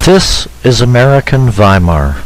This is American Weimar.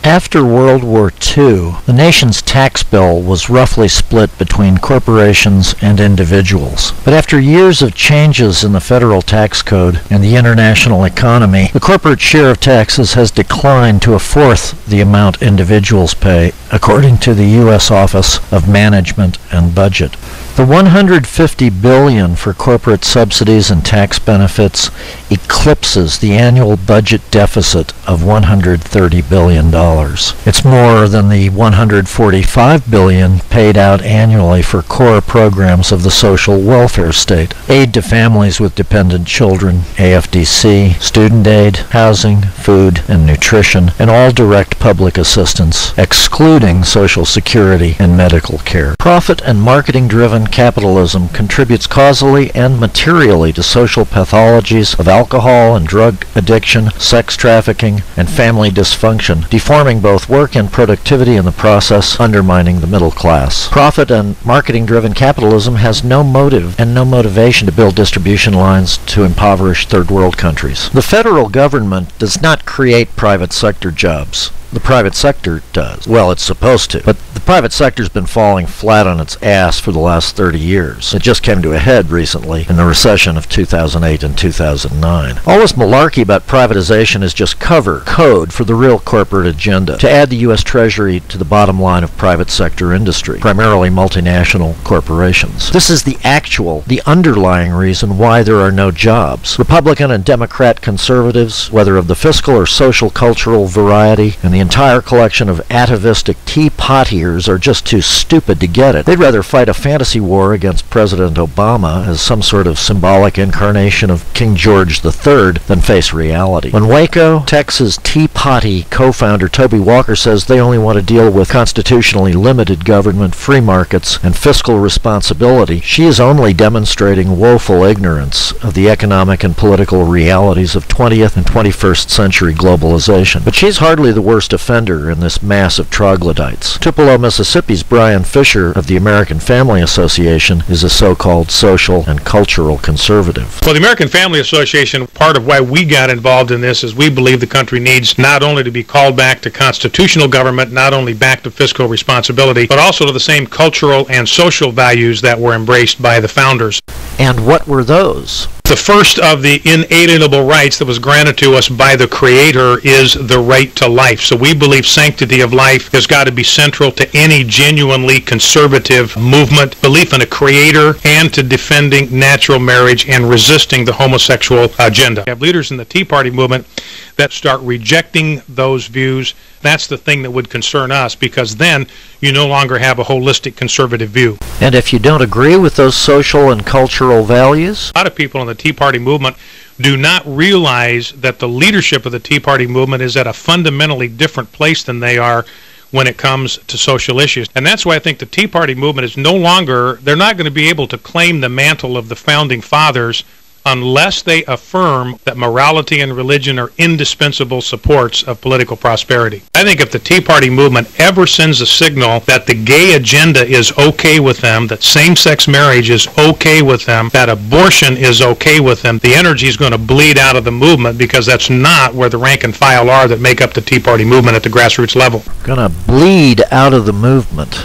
After World War II, the nation's tax bill was roughly split between corporations and individuals. But after years of changes in the federal tax code and the international economy, the corporate share of taxes has declined to a fourth the amount individuals pay, according to the U.S. Office of Management and Budget. The $150 billion for corporate subsidies and tax benefits eclipses the annual budget deficit of $130 billion. It's more than the $145 billion paid out annually for core programs of the social welfare state: aid to families with dependent children, AFDC, student aid, housing, food and nutrition, and all direct public assistance, excluding Social Security and medical care. Profit and marketing-driven capitalism contributes causally and materially to social pathologies of alcohol and drug addiction, sex trafficking, and family dysfunction, deforming both work and productivity in the process, undermining the middle class. Profit and marketing-driven capitalism has no motive and no motivation to build distribution lines to impoverished third world countries. The federal government does not create private sector jobs. The private sector does. Well, it's supposed to. But the private sector's been falling flat on its ass for the last 30 years. It just came to a head recently in the recession of 2008 and 2009. All this malarkey about privatization is just code for the real corporate agenda, to add the U.S. Treasury to the bottom line of private sector industry, primarily multinational corporations. This is the underlying reason why there are no jobs. Republican and Democrat conservatives, whether of the fiscal or social cultural variety, and the entire collection of atavistic teapottiers are just too stupid to get it. They'd rather fight a fantasy war against President Obama as some sort of symbolic incarnation of King George III than face reality. When Waco, Texas Tea Party co-founder Toby Walker says they only want to deal with constitutionally limited government, free markets, and fiscal responsibility, she is only demonstrating woeful ignorance of the economic and political realities of 20th and 21st century globalization. But she's hardly the worst offender in this mass of troglodytes. Tupelo, Mississippi's Brian Fisher of the American Family Association is a so-called social and cultural conservative. Well, the American Family Association, part of why we got involved in this is we believe the country needs not only to be called back to constitutional government, not only back to fiscal responsibility, but also to the same cultural and social values that were embraced by the founders. And what were those? The first of the inalienable rights that was granted to us by the Creator is the right to life. So we believe sanctity of life has got to be central to any genuinely conservative movement, belief in a Creator, and to defending natural marriage and resisting the homosexual agenda. We have leaders in the Tea Party movement that start rejecting those views. That's the thing that would concern us, because then you no longer have a holistic conservative view. And if you don't agree with those social and cultural values? A lot of people in the Tea Party movement do not realize that the leadership of the Tea Party movement is at a fundamentally different place than they are when it comes to social issues. And that's why I think the Tea Party movement is no longer, they're not going to be able to claim the mantle of the Founding Fathers unless they affirm that morality and religion are indispensable supports of political prosperity. I think if the Tea Party movement ever sends a signal that the gay agenda is okay with them, that same-sex marriage is okay with them, that abortion is okay with them, the energy is going to bleed out of the movement, because that's not where the rank and file are that make up the Tea Party movement at the grassroots level. Gonna bleed out of the movement.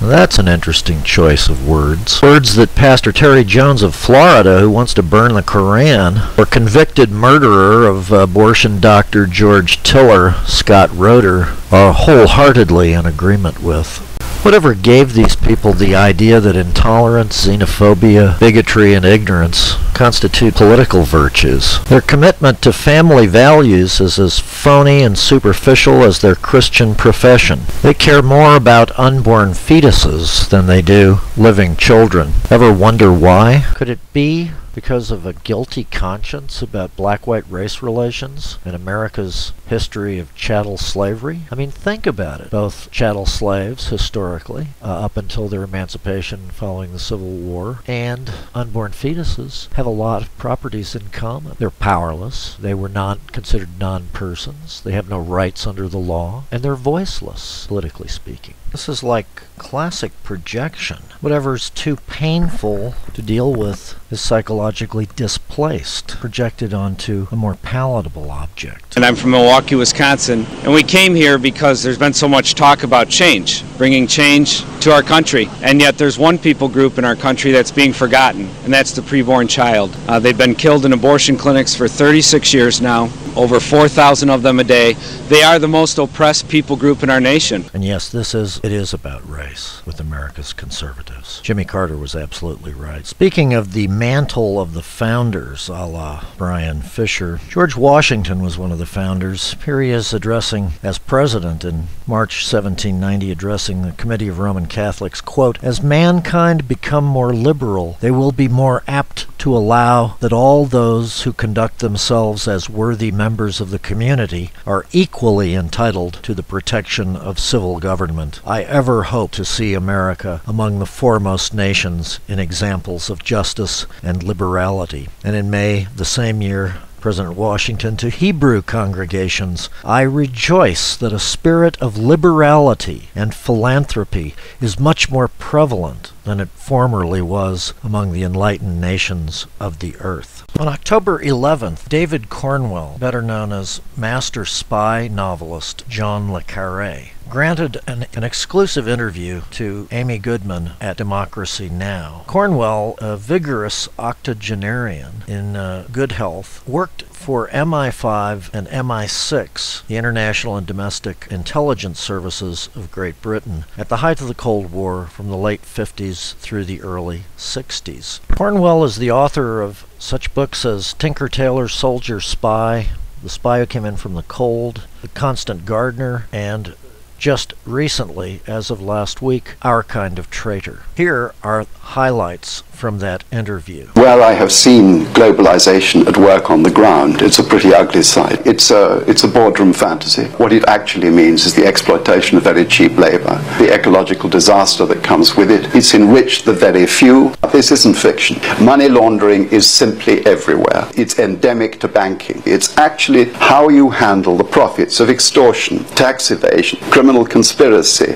That's an interesting choice of words. Words that Pastor Terry Jones of Florida, who wants to burn the Koran, or convicted murderer of abortion doctor George Tiller, Scott Roeder, are wholeheartedly in agreement with. Whatever gave these people the idea that intolerance, xenophobia, bigotry, and ignorance constitute political virtues. Their commitment to family values is as phony and superficial as their Christian profession. They care more about unborn fetuses than they do living children. Ever wonder why? Could it be because of a guilty conscience about black-white race relations and America's history of chattel slavery? I mean, think about it. Both chattel slaves, historically, up until their emancipation following the Civil War, and unborn fetuses have a lot of properties in common. They're powerless, they were considered non-persons, they have no rights under the law, and they're voiceless, politically speaking. This is like classic projection. Whatever's too painful to deal with is psychologically displaced, projected onto a more palatable object. And I'm from Milwaukee, Wisconsin, and we came here because there's been so much talk about change, bringing change to our country. And yet there's one people group in our country that's being forgotten, and that's the preborn child. They've been killed in abortion clinics for 36 years now, over 4,000 of them a day. They are the most oppressed people group in our nation. And yes, it is about race with America's conservatives. Jimmy Carter was absolutely right. Speaking of the mantle of the founders, a la Brian Fisher, George Washington was one of the founders. Here he is addressing, as president in March 1790, addressing the Committee of Roman Catholics, quote, "As mankind become more liberal, they will be more apt to allow that all those who conduct themselves as worthy members of the community are equally entitled to the protection of civil government. I ever hope to see America among the foremost nations in examples of justice and liberality." And in May the same year, President Washington, to Hebrew congregations, "I rejoice that a spirit of liberality and philanthropy is much more prevalent than it formerly was among the enlightened nations of the earth." On October 11th, David Cornwell, better known as master spy novelist John le Carre, granted an exclusive interview to Amy Goodman at Democracy Now! Cornwell, a vigorous octogenarian in good health, worked for MI5 and MI6, the International and Domestic Intelligence Services of Great Britain, at the height of the Cold War from the late 50s through the early 60s. Cornwell is the author of such books as Tinker Tailor Soldier Spy, The Spy Who Came In From the Cold, The Constant Gardener, and just recently, as of last week, Our Kind of Traitor. Here are highlights from that interview. Where I have seen globalization at work on the ground, it's a pretty ugly sight. It's a boardroom fantasy. What it actually means is the exploitation of very cheap labor, the ecological disaster that comes with it. It's enriched the very few. This isn't fiction. Money laundering is simply everywhere. It's endemic to banking. It's actually how you handle the profits of extortion, tax evasion, criminal conspiracy,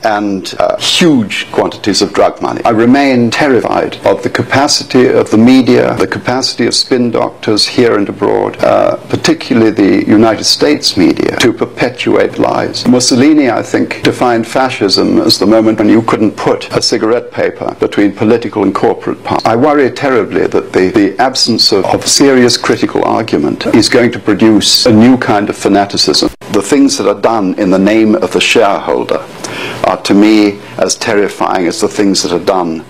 and huge quantities of drug money. I remain terrified of the capacity of the media, the capacity of spin doctors here and abroad, particularly the United States media, to perpetuate lies. Mussolini, I think, defined fascism as the moment when you couldn't put a cigarette paper between political and corporate power. I worry terribly that the absence of serious critical argument is going to produce a new kind of fanaticism. The things that are done in the name of the shareholder are, to me, as terrifying as the things that are done,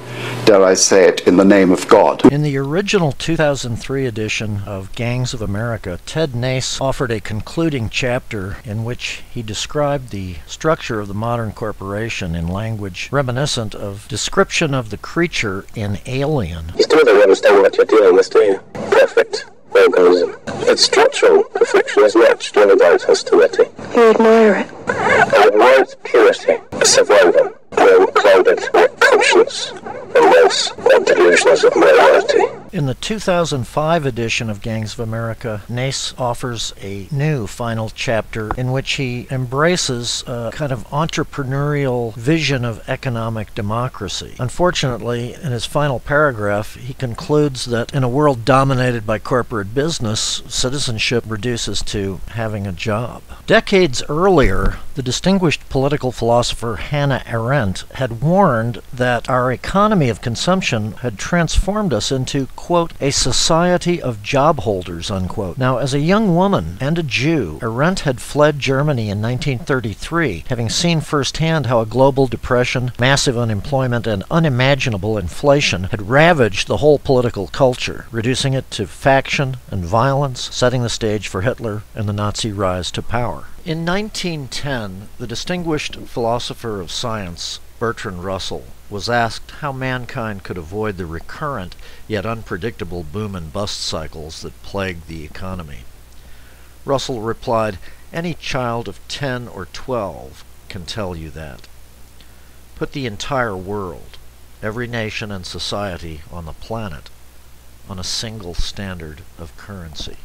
dare I say it, in the name of God. In the original 2003 edition of Gangs of America, Ted Nace offered a concluding chapter in which he described the structure of the modern corporation in language reminiscent of description of the creature in Alien. You still don't understand what you're dealing with, do you? Perfect organism. Its structural perfection is matched, no doubt, as to it. You admire it. I admire its purity, survival, unclouded with conscience, and those delusions of morality. In the 2005 edition of Gangs of America, Nace offers a new final chapter in which he embraces a kind of entrepreneurial vision of economic democracy. Unfortunately, in his final paragraph, he concludes that in a world dominated by corporate business, citizenship reduces to having a job. Decades earlier, the distinguished political philosopher Hannah Arendt had warned that our economy of consumption had transformed us into quote, a society of job holders, unquote. Now, as a young woman and a Jew, Arendt had fled Germany in 1933, having seen firsthand how a global depression, massive unemployment, and unimaginable inflation had ravaged the whole political culture, reducing it to faction and violence, setting the stage for Hitler and the Nazi rise to power. In 1910, the distinguished philosopher of science, Bertrand Russell, was asked how mankind could avoid the recurrent yet unpredictable boom and bust cycles that plagued the economy. Russell replied, "Any child of 10 or 12 can tell you that. Put the entire world, every nation and society on the planet, on a single standard of currency."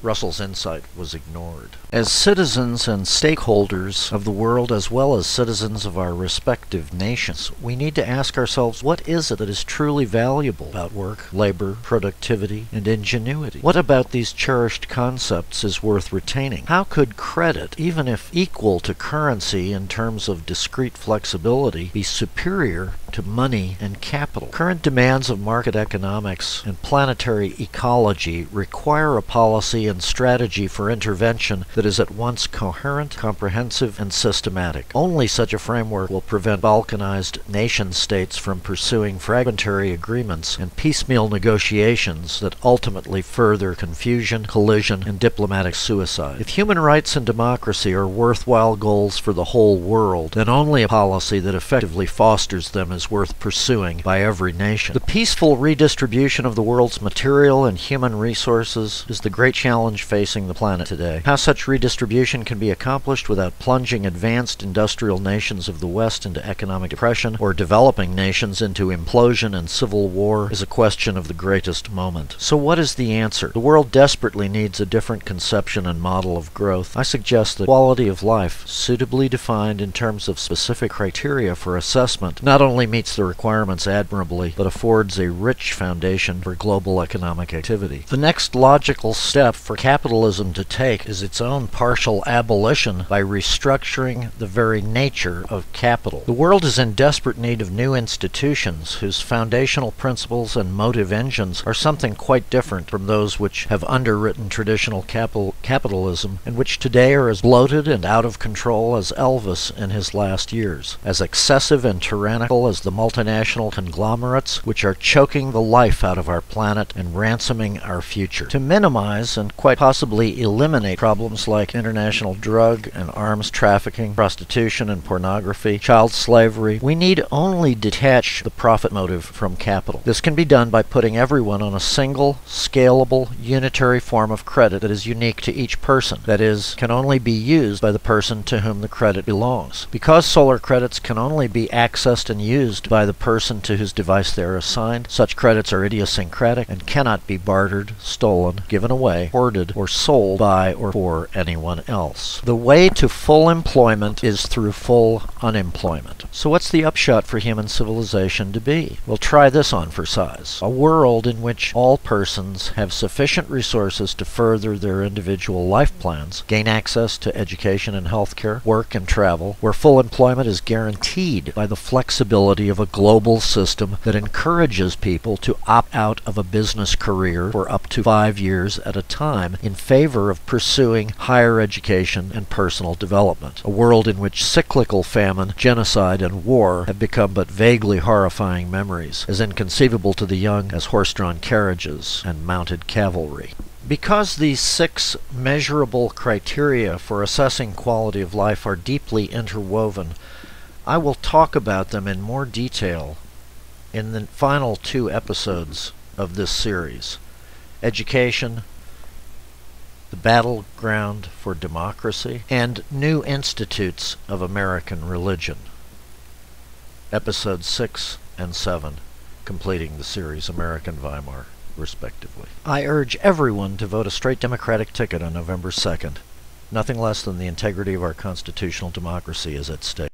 Russell's insight was ignored. As citizens and stakeholders of the world, as well as citizens of our respective nations, we need to ask ourselves, what is it that is truly valuable about work, labor, productivity, and ingenuity? What about these cherished concepts is worth retaining? How could credit, even if equal to currency in terms of discrete flexibility, be superior to money and capital? Current demands of market economics and planetary ecology require a policy and strategy for intervention that is at once coherent, comprehensive, and systematic. Only such a framework will prevent balkanized nation-states from pursuing fragmentary agreements and piecemeal negotiations that ultimately further confusion, collision, and diplomatic suicide. If human rights and democracy are worthwhile goals for the whole world, then only a policy that effectively fosters them is worth pursuing by every nation. The peaceful redistribution of the world's material and human resources is the great challenge facing the planet today. How such redistribution can be accomplished without plunging advanced industrial nations of the West into economic depression or developing nations into implosion and civil war is a question of the greatest moment. So what is the answer? The world desperately needs a different conception and model of growth. I suggest that quality of life, suitably defined in terms of specific criteria for assessment, not only meets the requirements admirably, but affords a rich foundation for global economic activity. The next logical step for capitalism to take is its own partial abolition by restructuring the very nature of capital. The world is in desperate need of new institutions whose foundational principles and motive engines are something quite different from those which have underwritten traditional capitalism and which today are as bloated and out of control as Elvis in his last years, as excessive and tyrannical as the multinational conglomerates which are choking the life out of our planet and ransoming our future. To minimize and quite possibly eliminate problems like international drug and arms trafficking, prostitution and pornography, child slavery, we need only detach the profit motive from capital. This can be done by putting everyone on a single, scalable, unitary form of credit that is unique to each person, that is, can only be used by the person to whom the credit belongs. Because solar credits can only be accessed and used by the person to whose device they are assigned, such credits are idiosyncratic and cannot be bartered, stolen, given away, hoarded, or sold by or for anyone else. The way to full employment is through full unemployment. So what's the upshot for human civilization to be? Well, try this on for size. A world in which all persons have sufficient resources to further their individual life plans, gain access to education and healthcare, work and travel, where full employment is guaranteed by the flexibility of a global system that encourages people to opt out of a business career for up to 5 years at a time in favor of pursuing higher education and personal development. A world in which cyclical famine, genocide, and war have become but vaguely horrifying memories, as inconceivable to the young as horse-drawn carriages and mounted cavalry. Because these 6 measurable criteria for assessing quality of life are deeply interwoven, I will talk about them in more detail in the final 2 episodes of this series: Education, the Battleground for Democracy, and New Institutes of American Religion. Episodes 6 and 7, completing the series American Weimar, respectively. I urge everyone to vote a straight Democratic ticket on November 2nd. Nothing less than the integrity of our constitutional democracy is at stake.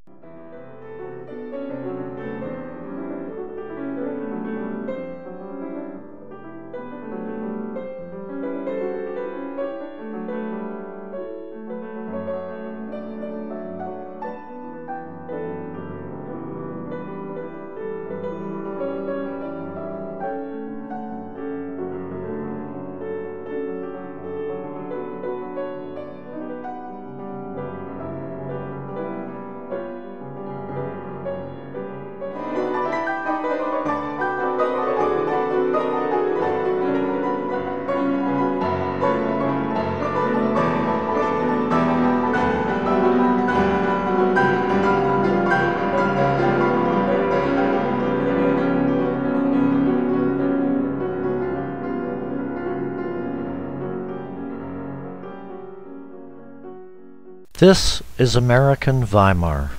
This is American Weimar.